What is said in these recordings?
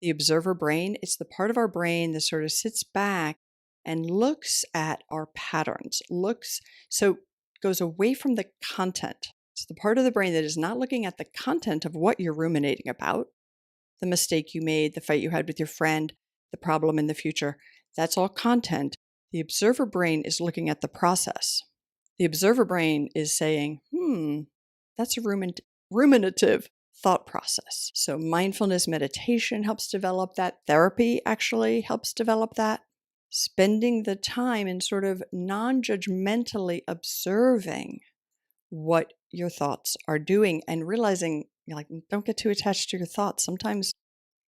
The observer brain, it's the part of our brain that sort of sits back and looks at our patterns, so goes away from the content. It's the part of the brain that is not looking at the content of what you're ruminating about, the mistake you made, the fight you had with your friend, the problem in the future. That's all content. The observer brain is looking at the process. The observer brain is saying, that's a ruminative thought process. So mindfulness meditation helps develop that. Therapy actually helps develop that. Spending the time and sort of non-judgmentally observing what your thoughts are doing and realizing, don't get too attached to your thoughts. Sometimes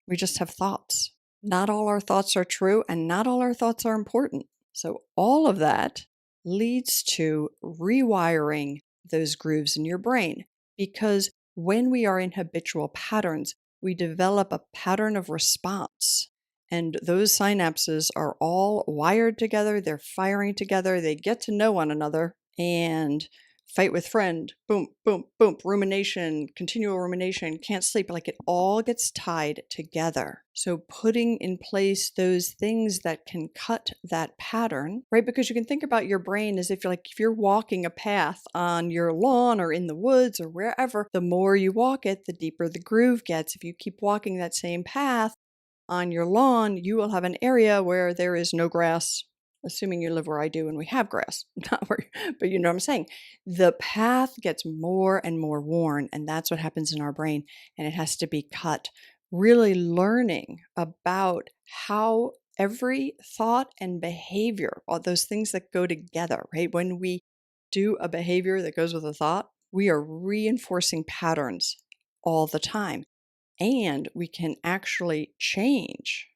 we just have thoughts. Not all our thoughts are true and not all our thoughts are important. So all of that leads to rewiring those grooves in your brain, because when we are in habitual patterns, we develop a pattern of response. And those synapses are all wired together. They're firing together. They get to know one another. And fight with friend, boom, boom, boom, rumination, continual rumination, can't sleep. Like, it all gets tied together. So putting in place those things that can cut that pattern, right? Because you can think about your brain as if you're walking a path on your lawn or in the woods or wherever, the more you walk it, the deeper the groove gets. If you keep walking that same path on your lawn, you will have an area where there is no grass, assuming you live where I do and we have grass, not where, but you know what I'm saying. The path gets more and more worn, and that's what happens in our brain, and it has to be cut. Really learning about how every thought and behavior, all those things that go together, right? When we do a behavior that goes with a thought, we are reinforcing patterns all the time. And we can actually change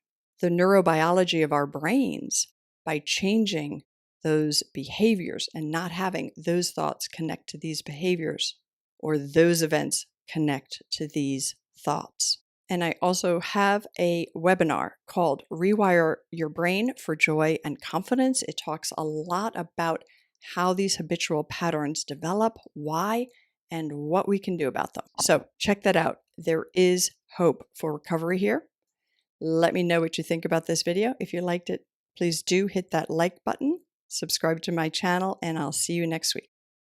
the neurobiology of our brains by changing those behaviors and not having those thoughts connect to these behaviors or those events connect to these thoughts. And I also have a webinar called Rewire Your Brain for Joy and Confidence. It talks a lot about how these habitual patterns develop, why, and what we can do about them. So check that out. There is hope for recovery here. Let me know what you think about this video. If you liked it, please do hit that like button, subscribe to my channel, and I'll see you next week.